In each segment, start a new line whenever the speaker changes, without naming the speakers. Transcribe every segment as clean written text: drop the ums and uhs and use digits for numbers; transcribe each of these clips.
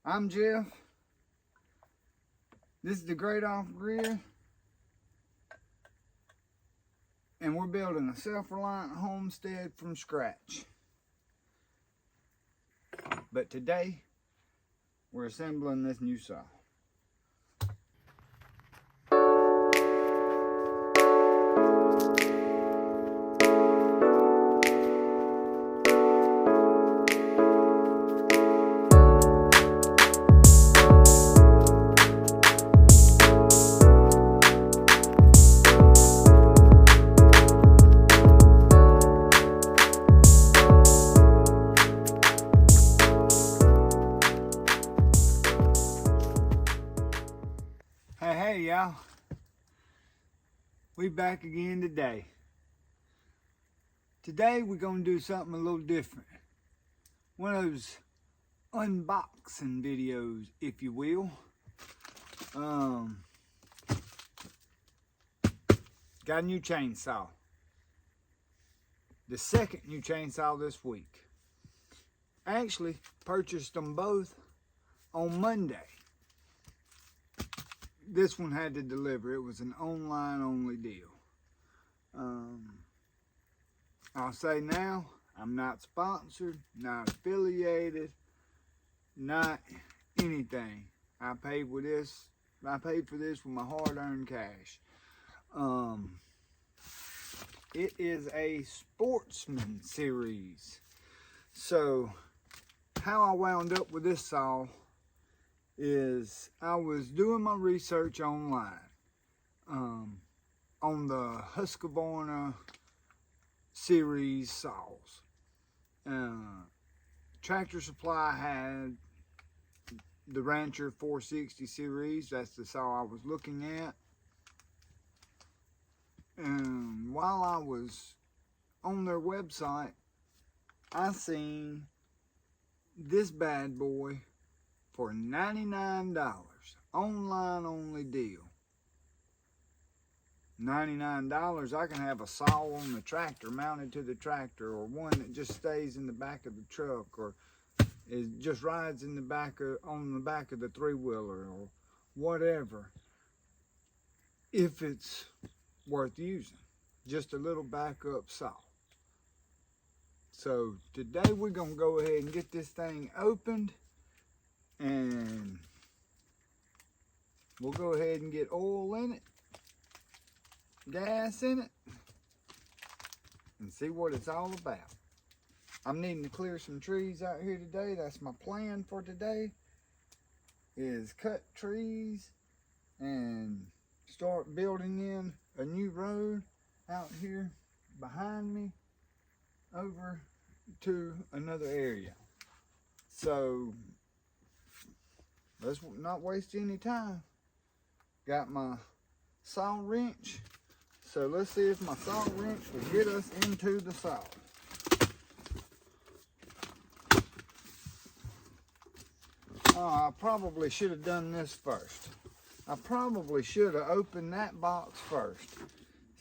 I'm Jeff. This is the Great Off-Grid. And we're building a self-reliant homestead from scratch. But today, we're assembling this new saw. Hey y'all, we back again today. Today we're gonna do something a little different. One of those unboxing videos, if you will. Got a new chainsaw. The second new chainsaw this week. Actually purchased them both on Monday. This one had to deliver. It was an online only deal. I'll say now, I'm not sponsored, not affiliated, not anything. I paid for this with my hard-earned cash. It is a Sportsman series. So how I wound up with this saw is I was doing my research online on the Husqvarna series saws. Tractor Supply had the Rancher 460 series. That's the saw I was looking at. And while I was on their website, I seen this bad boy for $99, online only deal. $99, I can have a saw on the tractor, mounted to the tractor, or one that just stays in the back of the truck, or it just rides in the back of, on the back of the three-wheeler, or whatever, if it's worth using. Just a little backup saw. So today we're gonna go ahead and get this thing opened, and we'll go ahead and get oil in it, gas in it, and see what it's all about. I'm needing to clear some trees out here today. That's my plan for today, is cut trees and start building in a new road out here behind me over to another area. So let's not waste any time. Got my saw wrench. So let's see if my saw wrench will get us into the saw. Oh, I probably should have done this first. I probably should have opened that box first.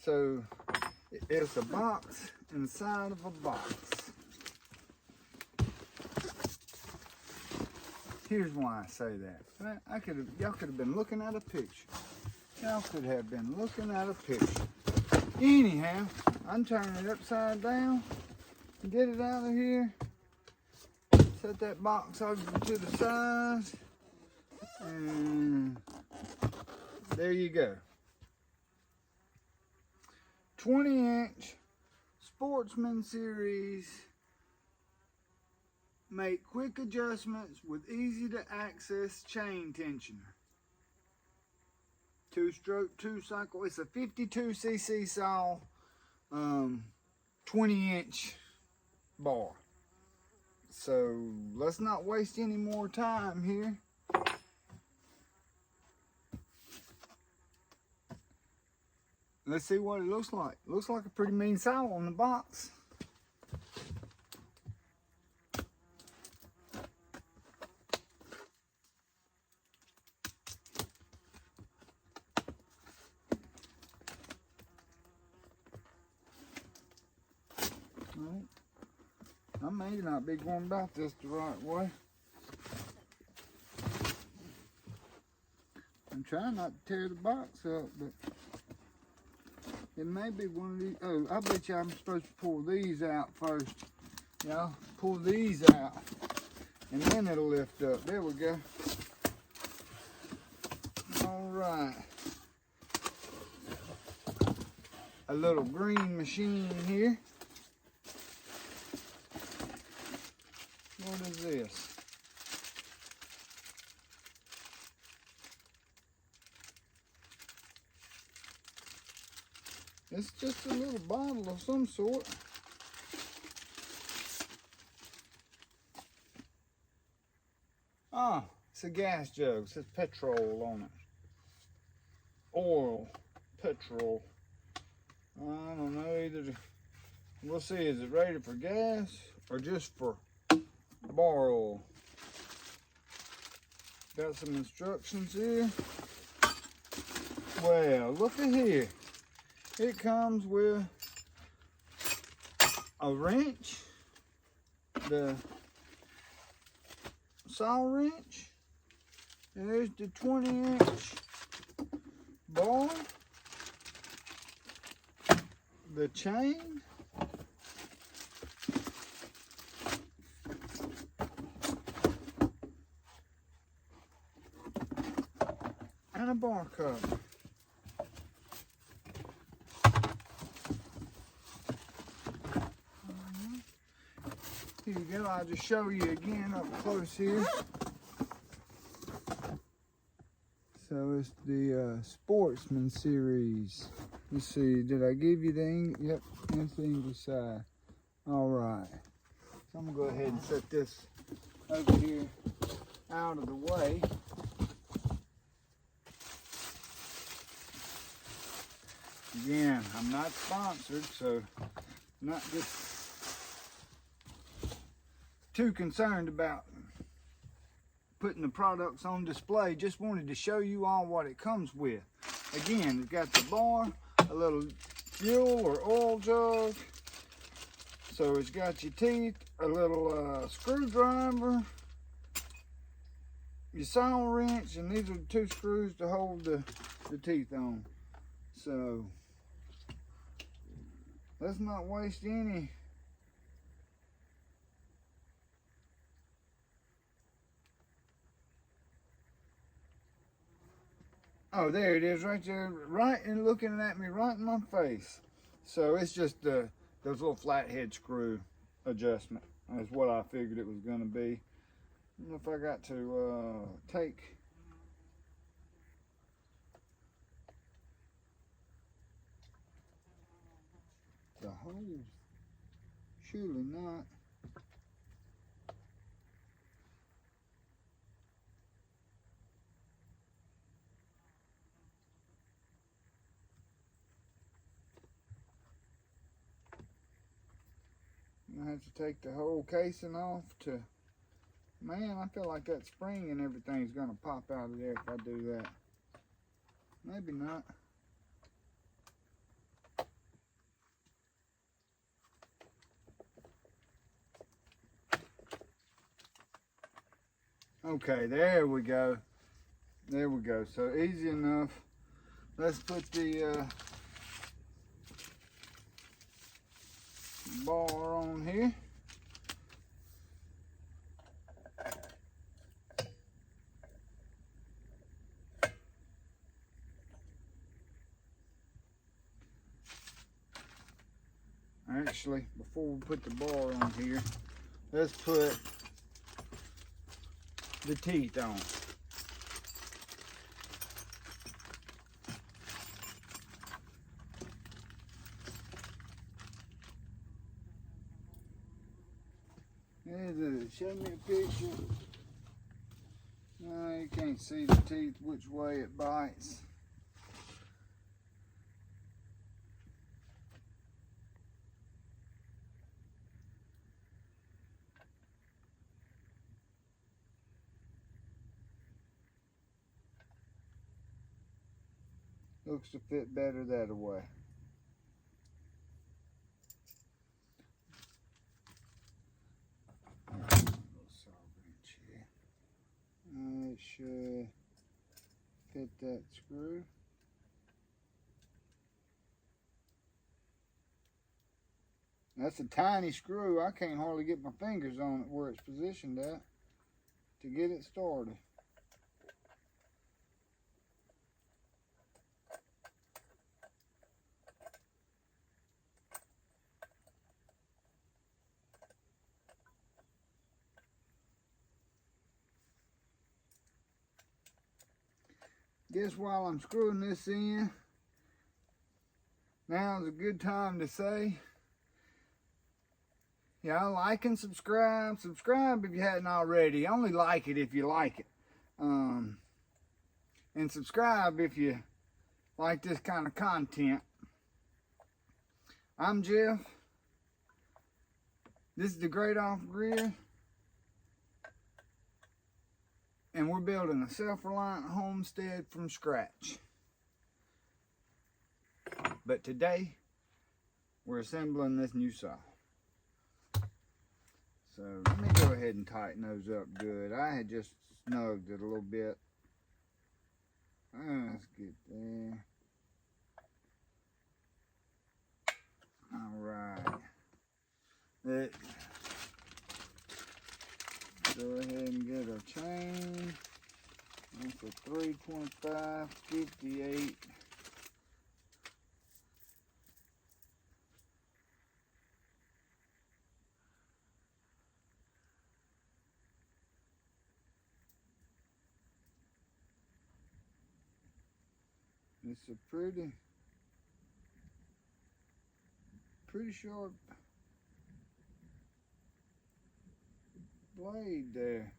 So it's a box inside of a box. Here's why I say that. Y'all could have been looking at a picture. Y'all could have been looking at a picture. Anyhow, I'm turning it upside down, get it out of here, set that box over to the side, and there you go. 20-inch Sportsman series. Make quick adjustments with easy to access chain tensioner. 2-stroke, 2-cycle. It's a 52cc saw, 20-inch bar. So let's not waste any more time here. Let's see what it looks like. Looks like a pretty mean saw on the box. I may not be going about this the right way. I'm trying not to tear the box up, but it may be one of these. Oh, I bet you I'm supposed to pull these out first. Y'all, pull these out, and then it'll lift up. There we go. All right. A little green machine here. What is this? It's just a little bottle of some sort. Ah, it's a gas jug. It says petrol on it. Oil, petrol. I don't know either. We'll see, is it rated for gas or just for bar oil? Got some instructions here. Well, look at here. It comes with a wrench, the saw wrench. There's the 20-inch bar, the chain, and a bar cover. Here you go, I'll just show you again up close here. So it's the Sportsman series. Let's see, did I give you the English? Yep, that's the English side. All right, so I'm gonna go ahead and set this over here out of the way. Again, I'm not sponsored, so I'm not just too concerned about putting the products on display. Just wanted to show you all what it comes with. Again, it's got the bar, a little fuel or oil jug. So it's got your teeth, a little screwdriver, your saw wrench, and these are the 2 screws to hold the teeth on. So let's not waste any. Oh, there it is right there, right and looking at me right in my face. So it's just those little flathead screw adjustment. That's what I figured it was going to be. I don't know if I got to take the hose. Surely not. I have to take the whole casing off to, man, I feel like that spring and everything's gonna pop out of there if I do that. Maybe not. Okay, there we go. There we go. So easy enough. Let's put the bar on here. Actually, before we put the bar on here, let's put the teeth on. Show me a picture. No, you can't see the teeth, which way it bites. Looks to fit better that way. It should fit that screw. That's a tiny screw. I can't hardly get my fingers on it where it's positioned at to get it started. Guess while I'm screwing this in, now's a good time to say, yeah, like and subscribe. Subscribe if you hadn't already. Only like it if you like it. And subscribe if you like this kind of content. I'm Jeff. This is the Great Off Grid. And we're building a self-reliant homestead from scratch. But today, we're assembling this new saw. So let me go ahead and tighten those up good. I had just snugged it a little bit. Let's get there. All right. Let's go ahead and get a chain. That's a 325 58. It's a pretty short blade there.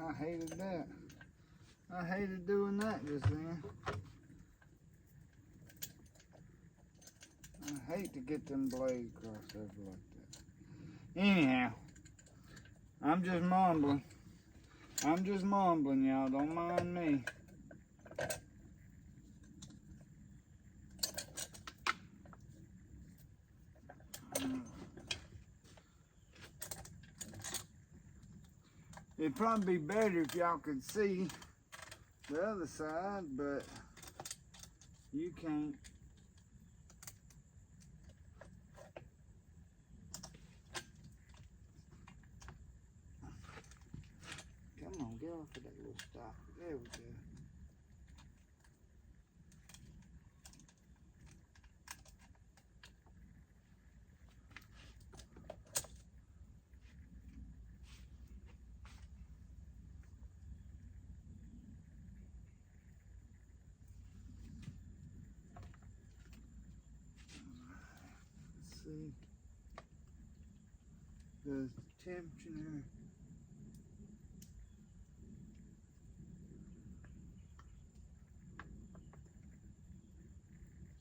I hated that. I hated doing that just then. I hate to get them blades crossed over like that. Anyhow, I'm just mumbling. Y'all. Don't mind me. It'd probably be better if y'all could see the other side, but you can't. Come on, get off of that little stop. There we go. See the tensioner.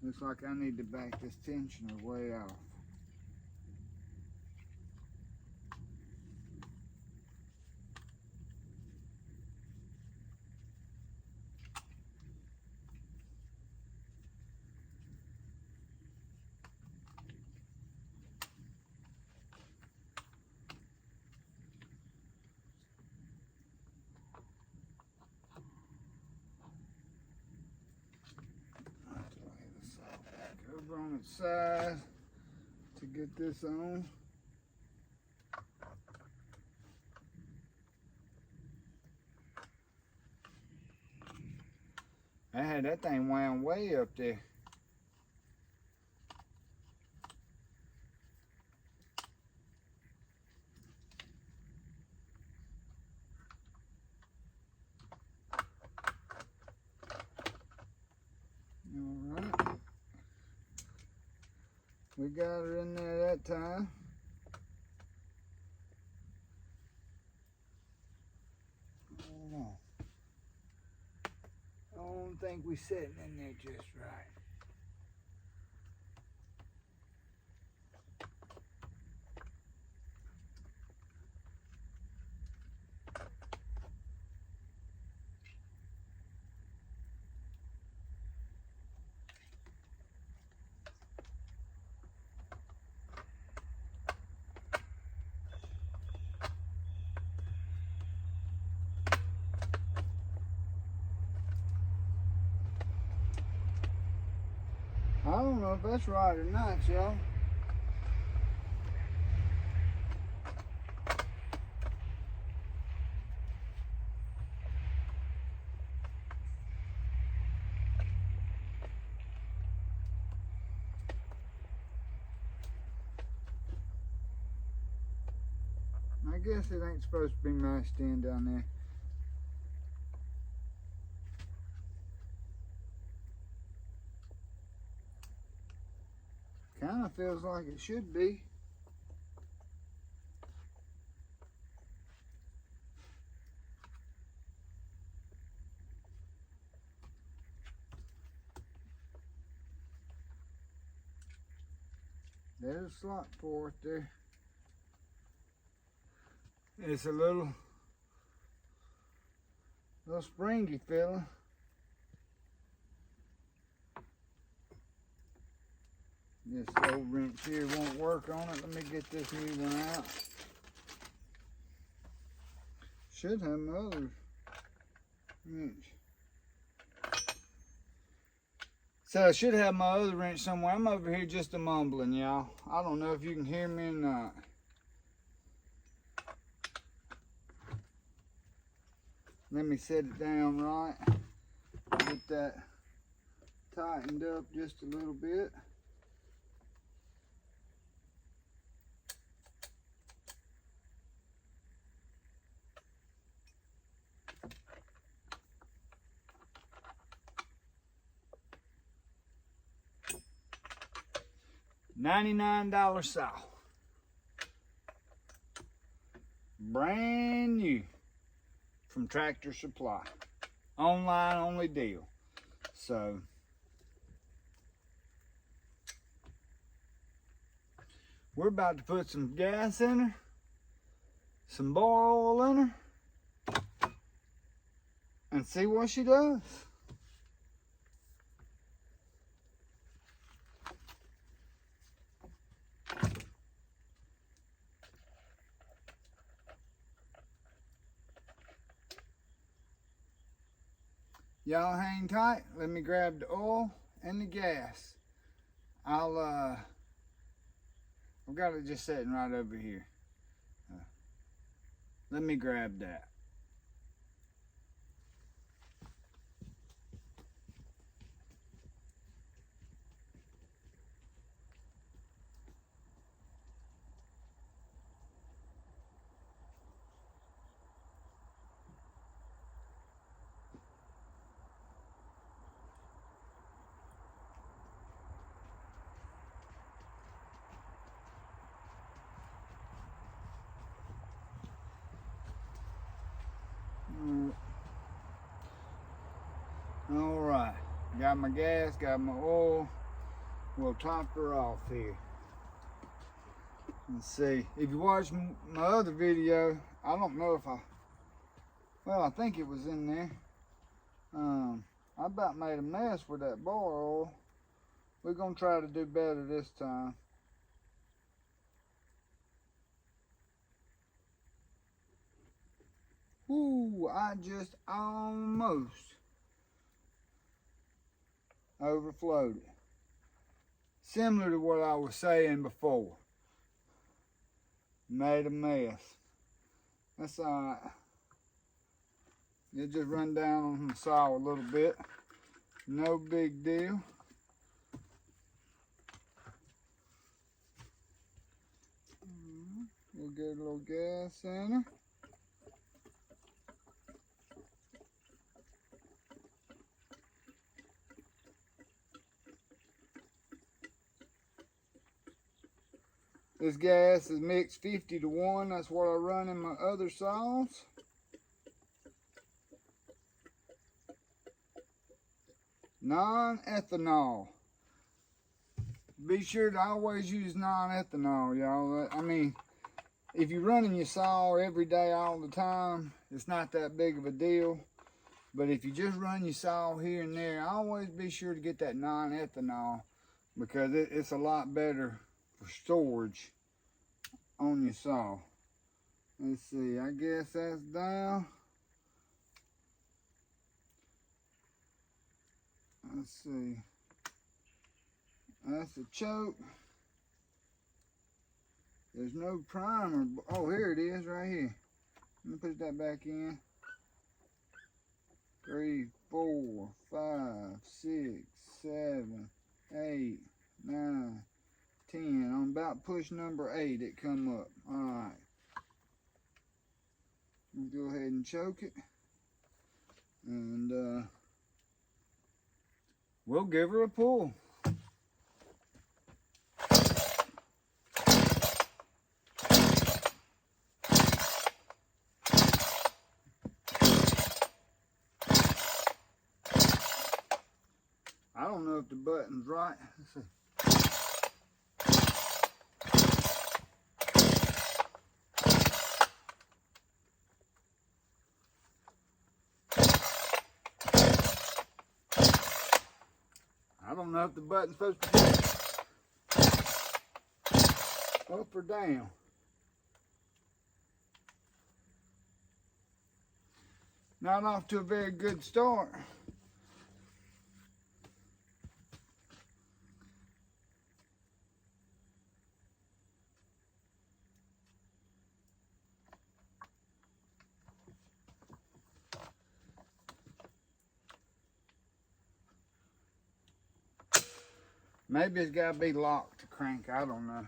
Looks like I need to back this tensioner way off. Over on its side to get this on. I had that thing wound way up there. We got her in there that time. I don't think we're sitting in there just right. know if that's right or not, y'all. I guess it ain't supposed to be mashed in down there. Kind of feels like it should be. There's a slot for it there. It's a little springy feeling. This old wrench here won't work on it. Let me get this new one out. Should have my other wrench. So I should have my other wrench somewhere. I'm over here just a mumbling, y'all. I don't know if you can hear me or not. Let me set it down right. Get that tightened up just a little bit. $99 saw. Brand new from Tractor Supply. Online only deal. So we're about to put some gas in her, some bar oil in her, and see what she does. Y'all hang tight. Let me grab the oil and the gas. I've got it just sitting right over here. Let me grab that. All right, got my gas, got my oil. We'll top her off here. Let's see. If you watched my other video, I don't know if well, I think it was in there. I about made a mess with that bar oil. We're gonna try to do better this time. Ooh, I just almost overflowed it. Similar to what I was saying before. Made a mess. That's alright. It just run down on the saw a little bit. No big deal. We'll get a little gas in her. This gas is mixed 50-1. That's what I run in my other saws. Non-ethanol. Be sure to always use non-ethanol, y'all. I mean, if you're running your saw every day, all the time, it's not that big of a deal. But if you just run your saw here and there, always be sure to get that non-ethanol, because it's a lot better for storage on your saw. Let's see, I guess that's down. Let's see. That's the choke. There's no primer. Oh, here it is right here. Let me put that back in. 3, 4, 5, 6, 7, 8, 9, 10. I'm about push number 8. It come up. Alright. We'll go ahead and choke it. And we'll give her a pull. I don't know if the button's right. Let's see. I don't know if the button's supposed to be up or down. Not off to a very good start. Maybe it's got to be locked to crank. I don't know.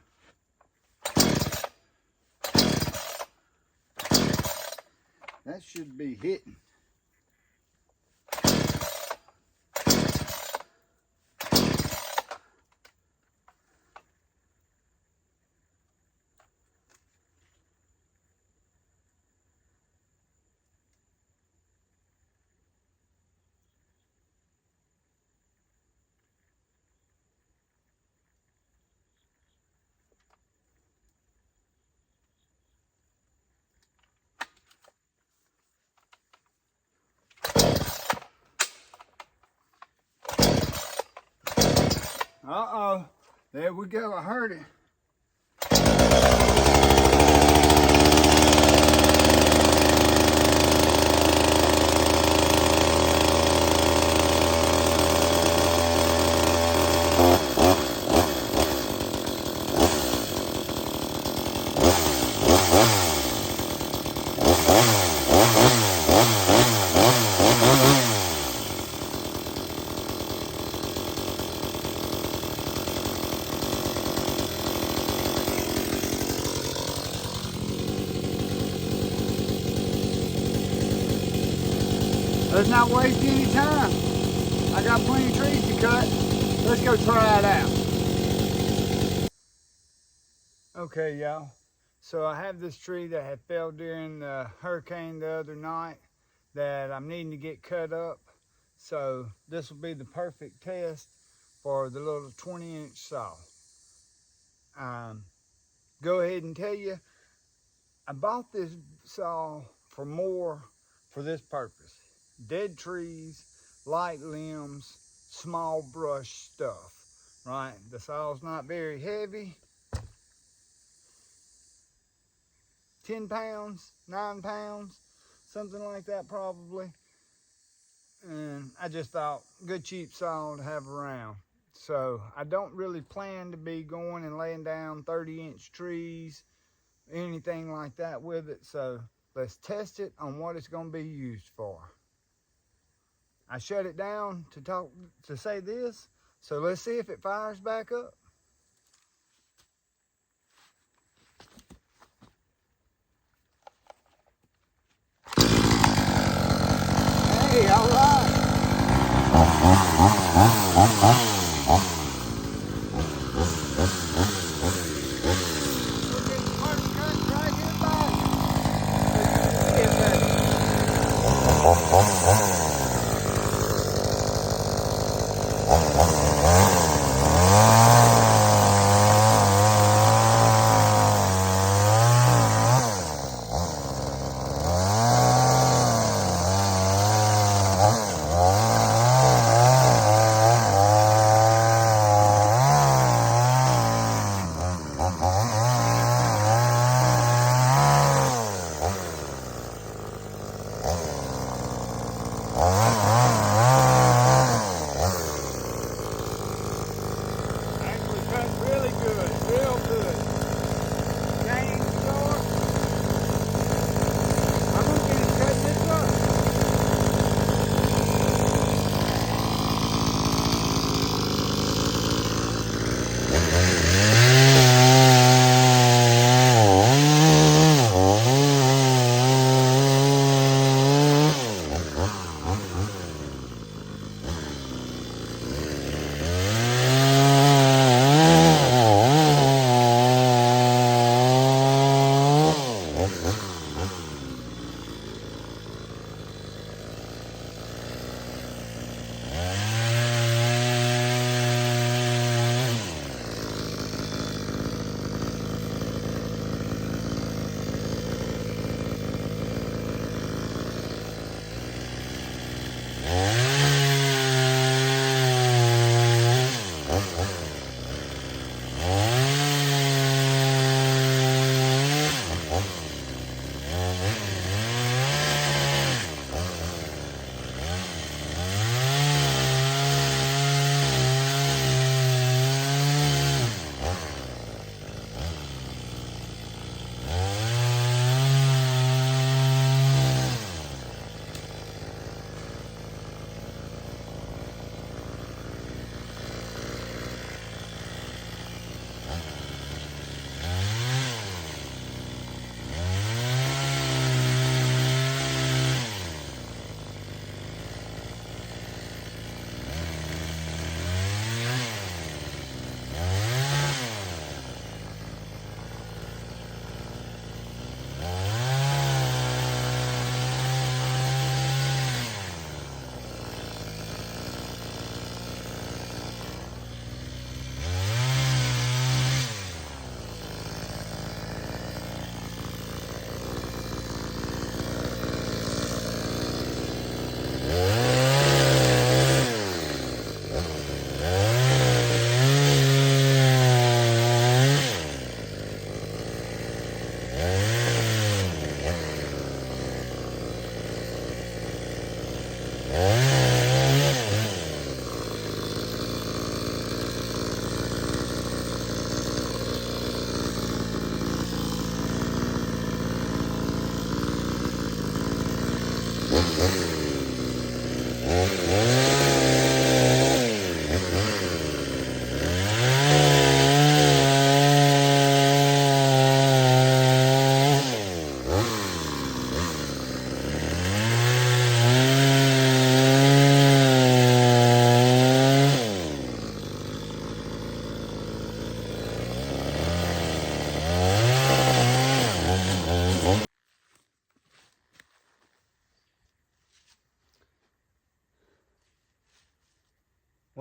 That should be hitting. Uh-oh. There we go. I heard it. Let's not waste any time. I got plenty of trees to cut. Let's go try it out. Okay, y'all. So I have this tree that had fell during the hurricane the other night that I'm needing to get cut up. So this will be the perfect test for the little 20-inch saw. Go ahead and tell you, I bought this saw for this purpose. Dead trees, light limbs, small brush stuff, right? The saw's not very heavy. 10 pounds, 9 pounds, something like that probably. And I just thought, good cheap saw to have around. So I don't really plan to be going and laying down 30-inch trees, anything like that with it. So let's test it on what it's going to be used for. I shut it down to say this, so let's see if it fires back up. Hey, all right. We're getting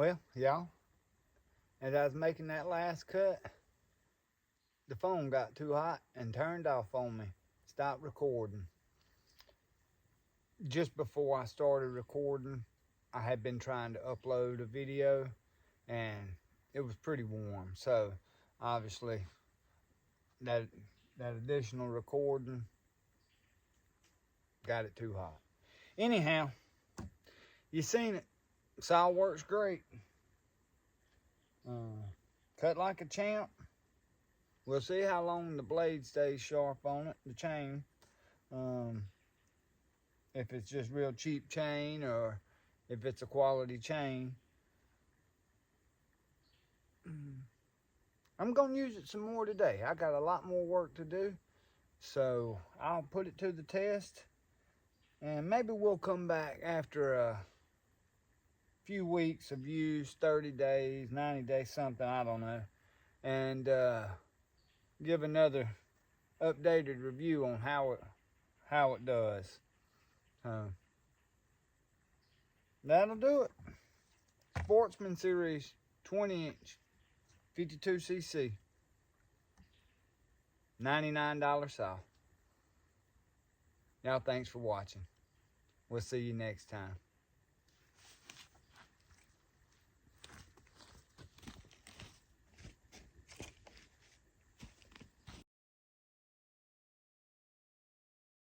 Well, y'all, as I was making that last cut, the phone got too hot and turned off on me. Stopped recording. Just before I started recording, I had been trying to upload a video and it was pretty warm. So obviously that additional recording got it too hot. Anyhow, you seen it. Saw works great. Cut like a champ. We'll see how long the blade stays sharp on it, the chain. If it's just real cheap chain or if it's a quality chain. I'm going to use it some more today. I got a lot more work to do. So I'll put it to the test. And maybe we'll come back after a few weeks of use, 30 days, 90 days, something, I don't know. And give another updated review on how it does. That'll do it. Sportsman Series 20-inch, 52cc, $99 off. Y'all, thanks for watching. We'll see you next time.